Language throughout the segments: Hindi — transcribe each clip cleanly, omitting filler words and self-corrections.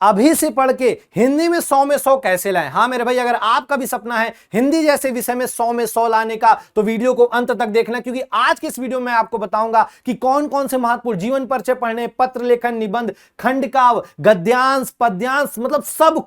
अभी से पढ़ के हिंदी में 100 में 100 कैसे लाएं। हाँ मेरे भाई, अगर आपका भी सपना है हिंदी जैसे विषय में 100 में 100 लाने का तो वीडियो को अंत तक देखना, क्योंकि आज के इस वीडियो में आपको बताऊंगा कि कौन कौन से महत्वपूर्ण जीवन परिचय पढ़ने, पत्र लेखन, निबंध, खंडकाव्य, गद्यांश, पद्यांश, मतलब सब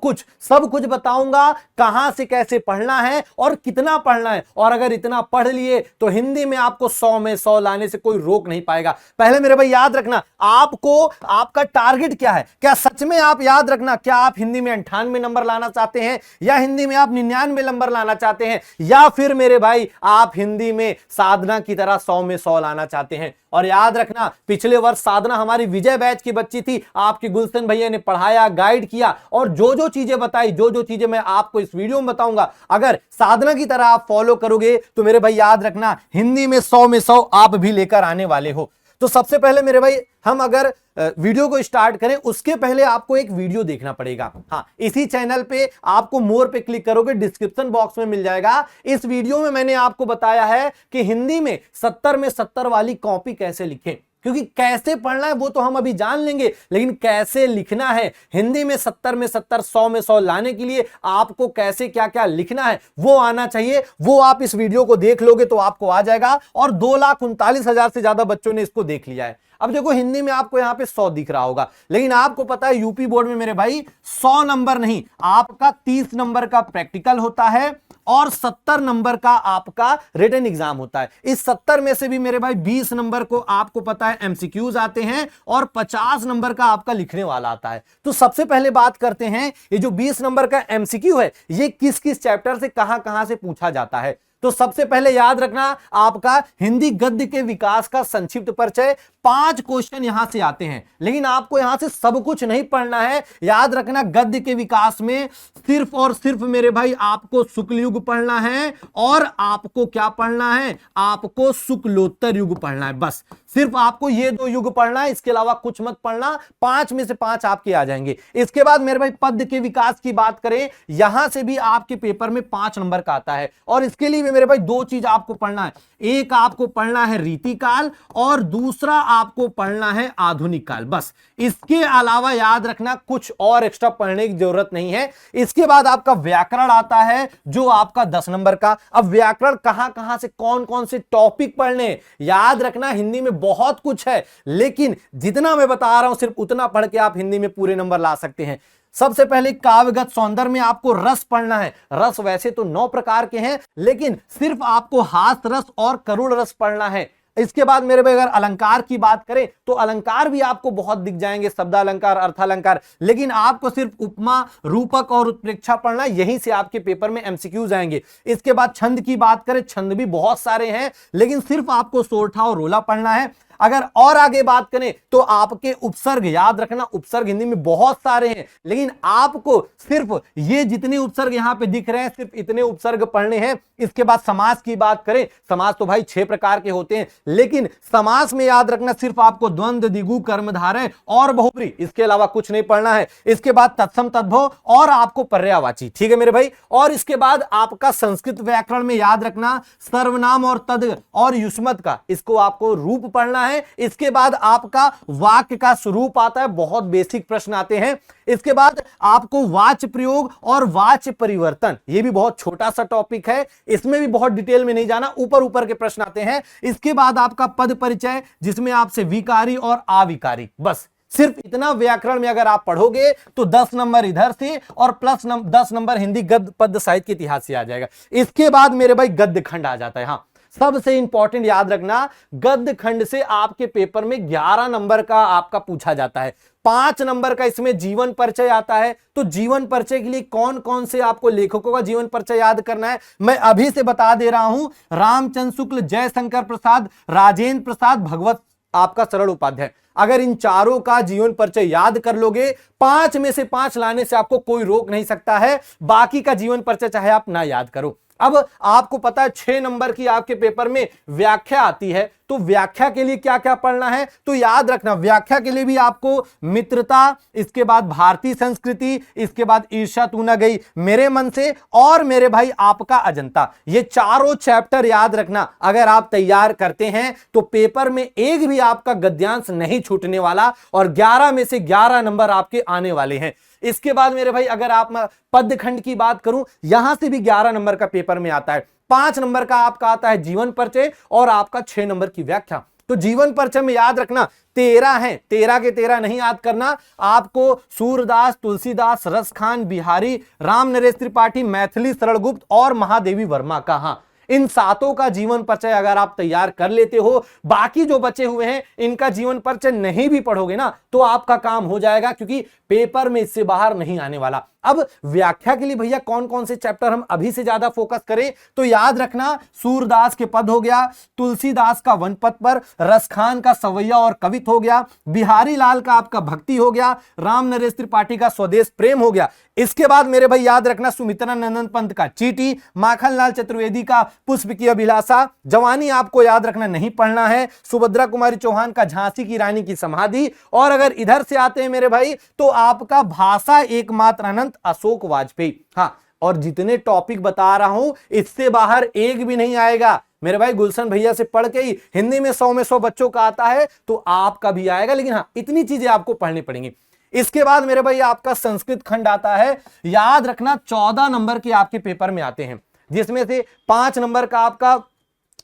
कुछ बताऊंगा कहां से कैसे पढ़ना है और कितना पढ़ना है। और अगर इतना पढ़ लिए तो हिंदी में आपको 100 में 100 लाने से कोई रोक नहीं पाएगा। पहले मेरे भाई याद रखना, आपको आपका टारगेट क्या है। क्या सच में आप याद रखना, क्या आप हिंदी में 98 नंबर लाना चाहते हैं, या हिंदी में आप 99 नंबर लाना चाहते हैं, या फिर मेरे भाई आप हिंदी में साधना की तरह 100 में 100 लाना चाहते हैं। और याद रखना, पिछले वर्ष साधना हमारी विजय बैच की बच्ची थी, आपके गुलशन भैया ने पढ़ाया, गाइड किया, और जो चीजें बताई, जो चीजें मैं आपको इस वीडियो में बताऊंगा, अगर साधना की तरह आप फॉलो करोगे तो मेरे भाई याद रखना हिंदी में 100 में 100 आप भी लेकर आने वाले हो। तो सबसे पहले मेरे भाई हम अगर वीडियो को स्टार्ट करें उसके पहले आपको एक वीडियो देखना पड़ेगा। हाँ, इसी चैनल पे आपको मोर पे क्लिक करोगे, डिस्क्रिप्शन बॉक्स में मिल जाएगा। इस वीडियो में मैंने आपको बताया है कि हिंदी में 70 में 70 वाली कॉपी कैसे लिखें, क्योंकि कैसे पढ़ना है वो तो हम अभी जान लेंगे, लेकिन कैसे लिखना है हिंदी में 70 में 70, 100 में 100 लाने के लिए आपको कैसे क्या क्या लिखना है वो आना चाहिए। वो आप इस वीडियो को देख लोगे तो आपको आ जाएगा, और 2,39,000 से ज्यादा बच्चों ने इसको देख लिया है। अब देखो, हिंदी में आपको यहां पे 100 दिख रहा होगा, लेकिन आपको पता है यूपी बोर्ड में मेरे भाई 100 नंबर नहीं, आपका 30 नंबर का प्रैक्टिकल होता है और 70 नंबर का आपका रिटन एग्जाम होता है। इस 70 में से भी मेरे भाई 20 नंबर को आपको पता है एमसीक्यूज आते हैं, और 50 नंबर का आपका लिखने वाला आता है। तो सबसे पहले बात करते हैं, ये जो 20 नंबर का एमसीक्यू है ये किस किस चैप्टर से कहां से पूछा जाता है। तो सबसे पहले याद रखना, आपका हिंदी गद्य के विकास का संक्षिप्त परिचय, 5 क्वेश्चन यहां से आते हैं, लेकिन आपको यहां से सब कुछ नहीं पढ़ना है। याद रखना, गद्य के विकास में सिर्फ और सिर्फ मेरे भाई आपको शुक्ल युग पढ़ना है, और आपको क्या पढ़ना है, आपको शुक्लोत्तर युग पढ़ना है। बस सिर्फ आपको ये 2 युग पढ़ना है, इसके अलावा कुछ मत पढ़ना। 5 में से 5 आपके आ जाएंगे। इसके बाद मेरे भाई पद्य के विकास की बात करें, यहां से भी आपके पेपर में 5 नंबर का आता है, और इसके लिए मेरे भाई 2 चीज आपको पढ़ना है। एक आपको पढ़ना है रीतिकाल, और दूसरा आपको पढ़ना है आधुनिक काल। बस इसके अलावा याद रखना कुछ और एक्स्ट्रा पढ़ने की जरूरत नहीं है। इसके बाद आपका व्याकरण आता है, जो आपका 10 नंबर का। अब व्याकरण कहां से कौन कौन से टॉपिक पढ़ने, याद रखना हिंदी में बहुत कुछ है, लेकिन जितना मैं बता रहा हूं सिर्फ उतना पढ़ के आप हिंदी में पूरे नंबर ला सकते हैं। सबसे पहले काव्यगत सौंदर्य में आपको रस पढ़ना है। रस वैसे तो 9 प्रकार के हैं, लेकिन सिर्फ आपको हास रस और करुण रस पढ़ना है। इसके बाद मेरे भाई अगर अलंकार की बात करें तो अलंकार भी आपको बहुत दिख जाएंगे, शब्दालंकार, अर्थालंकार, लेकिन आपको सिर्फ उपमा, रूपक और उत्प्रेक्षा पढ़ना, यहीं से आपके पेपर में एमसीक्यूज आएंगे। इसके बाद छंद की बात करें, छंद भी बहुत सारे हैं, लेकिन सिर्फ आपको सोरठा और रोला पढ़ना है। अगर और आगे बात करें तो आपके उपसर्ग, याद रखना उपसर्ग हिंदी में बहुत सारे हैं, लेकिन आपको सिर्फ ये जितने उपसर्ग यहां पे दिख रहे हैं सिर्फ इतने उपसर्ग पढ़ने हैं। इसके बाद समास की बात करें, समास तो भाई 6 प्रकार के होते हैं, लेकिन समास में याद रखना सिर्फ आपको द्वंद्व, द्विगु, कर्मधारय और बहुब्री, इसके अलावा कुछ नहीं पढ़ना है। इसके बाद तत्सम, तद्भव और आपको पर्यायवाची, ठीक है मेरे भाई। और इसके बाद आपका संस्कृत व्याकरण में याद रखना सर्वनाम और तद और युष्मत का, इसको आपको रूप पढ़ना है। इसके बाद आपका वाक्य का स्वरूप आता है, बहुत बेसिक प्रश्न आते हैं। इसके बाद आपको वाच्य प्रयोग और वाच्य परिवर्तन, यह भी बहुत छोटा सा टॉपिक है, इसमें भी बहुत डिटेल में नहीं जाना, ऊपर ऊपर के प्रश्न आते हैं। इसके बाद आपका पद परिचय, जिसमें आपसे विकारी और अविकारी, बस सिर्फ इतना व्याकरण में अगर आप पढ़ोगे तो 10 नंबर इधर से और प्लस 10 नंबर हिंदी गद्य पद्य साहित्य के इतिहास से आ जाएगा। इसके बाद मेरे भाई गद्य खंड आ जाता है। हाँ, सबसे इंपॉर्टेंट याद रखना, गद्य खंड से आपके पेपर में 11 नंबर का आपका पूछा जाता है। 5 नंबर का इसमें जीवन परिचय आता है। तो जीवन परिचय के लिए कौन कौन से आपको लेखकों का जीवन परिचय याद करना है मैं अभी से बता दे रहा हूं। रामचंद्र शुक्ल, जयशंकर प्रसाद, राजेंद्र प्रसाद, भगवत आपका सरल उपाध्याय। अगर इन चारों का जीवन परिचय याद कर लोगे, 5 में से 5 लाने से आपको कोई रोक नहीं सकता है। बाकी का जीवन परिचय चाहे आप ना याद करो। अब आपको पता है 6 नंबर की आपके पेपर में व्याख्या आती है, तो व्याख्या के लिए क्या क्या पढ़ना है, तो याद रखना व्याख्या के लिए भी आपको मित्रता, इसके बाद भारतीय संस्कृति, इसके बाद ईर्ष्या तू न गई, मेरे मन से, और मेरे भाई आपका अजंता, ये चारों चैप्टर याद रखना। अगर आप तैयार करते हैं तो पेपर में एक भी आपका गद्यांश नहीं छूटने वाला और 11 में से 11 नंबर आपके आने वाले हैं। इसके बाद मेरे भाई अगर आप पदखंड की बात करूं, यहां से भी 11 नंबर का पेपर में आता है। 5 नंबर का आपका आता है जीवन परिचय और आपका 6 नंबर की व्याख्या। तो जीवन परिचय में याद रखना 13 है, 13 के 13 नहीं याद करना आपको। सूरदास, तुलसीदास, रसखान, बिहारी, राम नरेश त्रिपाठी, मैथिली, सरलगुप्त और महादेवी वर्मा का, हाँ, इन सातों का जीवन परिचय अगर आप तैयार कर लेते हो, बाकी जो बचे हुए हैं इनका जीवन परिचय नहीं भी पढ़ोगे ना तो आपका काम हो जाएगा, क्योंकि पेपर में इससे बाहर नहीं आने वाला। अब व्याख्या के लिए भैया कौन कौन से चैप्टर हम अभी से ज्यादा फोकस करें, तो याद रखना सूरदास के पद हो गया, तुलसीदास का वन पद पर, रसखान का सवैया और कवित हो गया, बिहारी लाल का आपका भक्ति हो गया, राम नरेश त्रिपाठी का स्वदेश प्रेम हो गया। इसके बाद मेरे भाई याद रखना सुमित्रा नंदन पंत का चीटी, माखनलाल चतुर्वेदी का पुष्प की अभिलाषा, जवानी आपको याद रखना नहीं पढ़ना है, सुभद्रा कुमारी चौहान का झांसी की रानी की समाधि, और अगर इधर से आते हैं मेरे भाई तो आपका भाषा एकमात्र अनंत अशोक वाजपेयी। हाँ, और जितने टॉपिक बता रहा हूं इससे बाहर एक भी नहीं आएगा मेरे भाई। गुलशन भैया से पढ़ के ही हिंदी में 100 में 100 बच्चों का आता है तो आपका भी आएगा, लेकिन हाँ इतनी चीजें आपको पढ़नी पड़ेंगी। इसके बाद मेरे भाई आपका संस्कृत खंड आता है, याद रखना 14 नंबर के आपके पेपर में आते हैं, जिसमें से 5 नंबर का आपका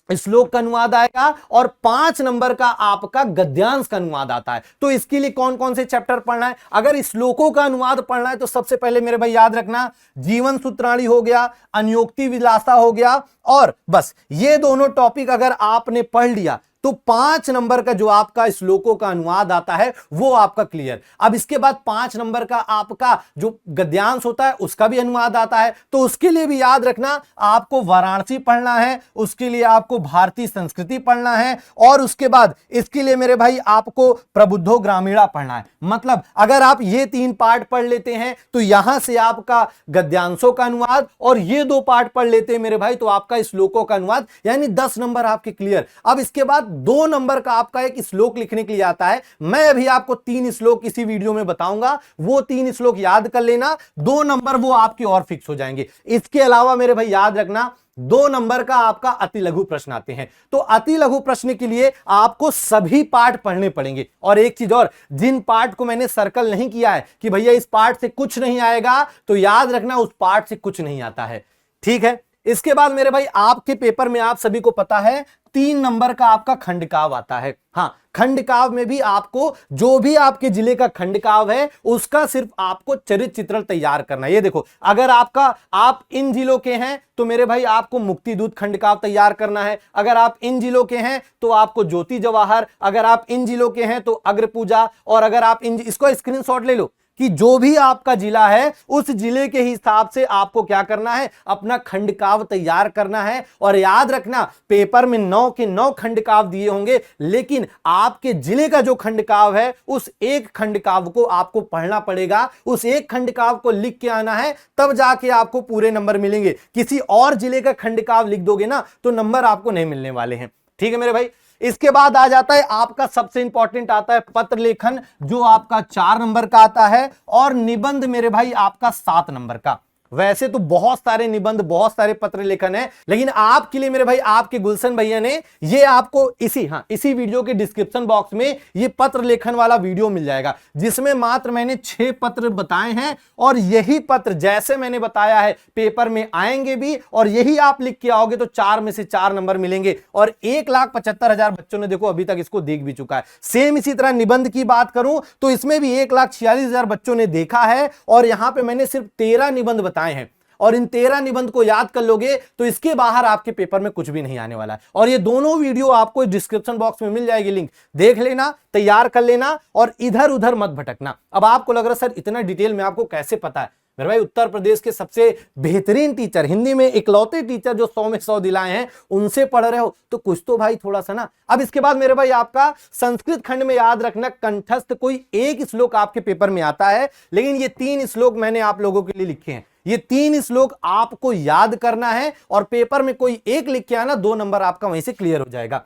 श्लोक का अनुवाद आएगा और 5 नंबर का आपका गद्यांश का अनुवाद आता है। तो इसके लिए कौन कौन से चैप्टर पढ़ना है, अगर श्लोकों का अनुवाद पढ़ना है तो सबसे पहले मेरे भाई याद रखना जीवन सूत्राणी हो गया, अन्योक्ति विलासा हो गया, और बस ये दोनों टॉपिक अगर आपने पढ़ लिया तो 5 नंबर का जो आपका श्लोकों का अनुवाद आता है वो आपका क्लियर। अब इसके बाद 5 नंबर का आपका जो गद्यांश होता है उसका भी अनुवाद आता है, तो उसके लिए भी याद रखना आपको वाराणसी पढ़ना है, उसके लिए आपको भारतीय संस्कृति पढ़ना है, और उसके बाद इसके लिए मेरे भाई आपको प्रबुद्धो ग्रामीणा पढ़ना है। मतलब अगर आप ये 3 पार्ट पढ़ लेते हैं तो यहां से आपका गद्यांशों का अनुवाद, और ये 2 पार्ट पढ़ लेते हैं मेरे भाई तो आपका श्लोकों का अनुवाद, यानी 10 नंबर आपके क्लियर। अब इसके बाद 2 नंबर का आपका एक श्लोक लिखने के लिए आता है, मैं अभी आपको 3 श्लोक इसी वीडियो में बताऊंगा, वो 3 श्लोक याद कर लेना, 2 नंबर वो आपके और फिक्स हो जाएंगे। इसके अलावा मेरे भाई याद रखना 2 नंबर का आपका अति लघु प्रश्न आते हैं, तो अति लघु प्रश्न के लिए आपको सभी पार्ट पढ़ने पड़ेंगे। और एक चीज और, जिन पार्ट को मैंने सर्कल नहीं किया है कि भैया इस पार्ट से कुछ नहीं आएगा, तो याद रखना उस पार्ट से कुछ नहीं आता है, ठीक है। इसके बाद मेरे भाई आपके पेपर में आप सभी को पता है 3 नंबर का आपका खंडकाव्य आता है। हाँ, खंडकाव्य में भी आपको जो भी आपके जिले का खंडकाव्य है उसका सिर्फ आपको चरित्र चित्रण तैयार करना है। ये देखो, अगर आप इन जिलों के हैं तो मेरे भाई आपको मुक्ति दूत खंडकाव्य तैयार करना है, अगर आप इन जिलों के हैं तो आपको ज्योति जवाहर, अगर आप इन जिलों के हैं तो अग्र पूजा, और अगर आप इसको स्क्रीनशॉट ले लो कि जो भी आपका जिला है उस जिले के हिसाब से आपको क्या करना है, अपना खंडकाव्य तैयार करना है। और याद रखना पेपर में 9 के 9 खंडकाव्य दिए होंगे, लेकिन आपके जिले का जो खंडकाव्य है उस एक खंडकाव्य को आपको पढ़ना पड़ेगा, उस एक खंडकाव्य को लिख के आना है, तब जाके आपको पूरे नंबर मिलेंगे। किसी और जिले का खंडकाव्य लिख दोगे ना तो नंबर आपको नहीं मिलने वाले हैं, ठीक है मेरे भाई। इसके बाद आ जाता है आपका सबसे इंपॉर्टेंट आता है पत्र लेखन, जो आपका 4 नंबर का आता है, और निबंध मेरे भाई आपका 7 नंबर का। वैसे तो बहुत सारे निबंध, बहुत सारे पत्र लेखन है, लेकिन आपके लिए मेरे भाई आपके गुलशन भैया ने ये आपको इसी वीडियो के डिस्क्रिप्शन बॉक्स में ये पत्र लेखन वाला वीडियो मिल जाएगा, जिसमें मात्र मैंने 6 पत्र बताए हैं, और यही पत्र जैसे मैंने बताया है पेपर में आएंगे भी, और यही आप लिख के आओगे तो 4 में से 4 नंबर मिलेंगे। और 1,75,000 बच्चों ने देखो अभी तक इसको देख भी चुका है। सेम इसी तरह निबंध की बात करूं तो इसमें भी 1,46,000 बच्चों ने देखा है, और यहां पर मैंने सिर्फ 13 निबंध बताए हैं, और इन 13 निबंध को याद कर लोगे तो इसके बाहर आपके पेपर में कुछ भी नहीं आने वाला है। और ये दोनों वीडियो आपको डिस्क्रिप्शन बॉक्स में मिल जाएगी, लिंक देख लेना, तैयार कर लेना, और इधर उधर मत भटकना। अब आपको लग रहा है सर इतना डिटेल में आपको कैसे पता है? मेरे भाई उत्तर प्रदेश के सबसे बेहतरीन टीचर, हिंदी में इकलौते टीचर जो 100 में 100 दिलाए हैं, उनसे पढ़ रहे हो तो कुछ तो भाई थोड़ा सा ना। अब इसके बाद मेरे भाई आपका संस्कृत खंड में याद रखना कंठस्थ कोई एक श्लोक आपके पेपर में आता है, लेकिन ये 3 श्लोक मैंने आप लोगों के लिए लिखे हैं। ये 3 श्लोक आपको याद करना है, और पेपर में कोई एक लिख के आना, 2 नंबर आपका वहीं से क्लियर हो जाएगा।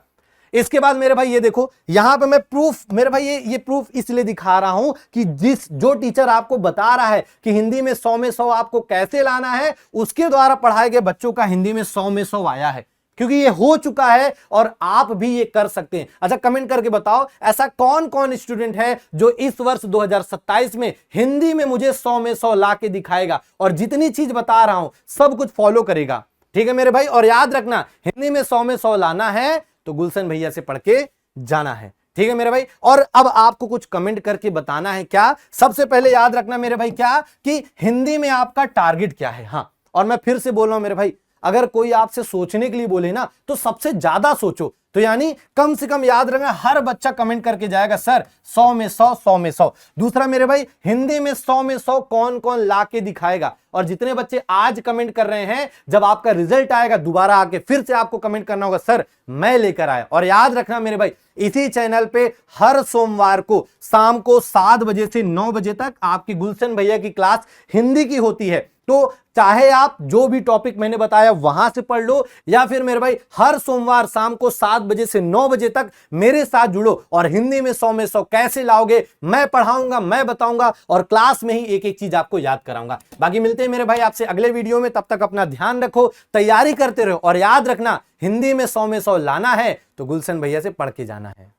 इसके बाद मेरे भाई ये देखो, यहां पे मैं प्रूफ, मेरे भाई ये प्रूफ इसलिए दिखा रहा हूं कि जो टीचर आपको बता रहा है कि हिंदी में 100 में 100 आपको कैसे लाना है, उसके द्वारा पढ़ाए गए बच्चों का हिंदी में 100 में 100 आया है, क्योंकि ये हो चुका है और आप भी ये कर सकते हैं। अच्छा, कमेंट करके बताओ ऐसा कौन कौन स्टूडेंट है जो इस वर्ष 2027 में हिंदी में मुझे 100 में 100 ला के दिखाएगा और जितनी चीज बता रहा हूं सब कुछ फॉलो करेगा। ठीक है मेरे भाई, और याद रखना हिंदी में 100 में 100 लाना है तो गुलशन भैया से पढ़ के जाना है। ठीक है मेरे भाई, और अब आपको कुछ कमेंट करके बताना है क्या, सबसे पहले याद रखना मेरे भाई क्या, कि हिंदी में आपका टारगेट क्या है। हाँ, और मैं फिर से बोल रहा हूं मेरे भाई, अगर कोई आपसे सोचने के लिए बोले ना तो सबसे ज्यादा सोचो, तो यानी कम से कम याद रखना हर बच्चा कमेंट करके जाएगा सर 100 में 100, 100 में 100। दूसरा मेरे भाई, हिंदी में 100 में 100 कौन कौन ला के दिखाएगा, और जितने बच्चे आज कमेंट कर रहे हैं जब आपका रिजल्ट आएगा दोबारा आके फिर से आपको कमेंट करना होगा सर मैं लेकर आया। और याद रखना मेरे भाई, इसी चैनल पे हर सोमवार को शाम को 7 बजे से 9 बजे तक आपकी गुलशन भैया की क्लास हिंदी की होती है, तो चाहे आप जो भी टॉपिक मैंने बताया वहां से पढ़ लो, या फिर मेरे भाई हर सोमवार शाम को 7 बजे से 9 बजे तक मेरे साथ जुड़ो और हिंदी में 100 में 100 कैसे लाओगे मैं पढ़ाऊंगा, मैं बताऊंगा और क्लास में ही एक एक चीज आपको याद कराऊंगा। बाकी मिलते हैं मेरे भाई आपसे अगले वीडियो में, तब तक अपना ध्यान रखो, तैयारी करते रहो और याद रखना हिंदी में 100 में 100 लाना है तो गुलशन भैया से पढ़ के जाना है।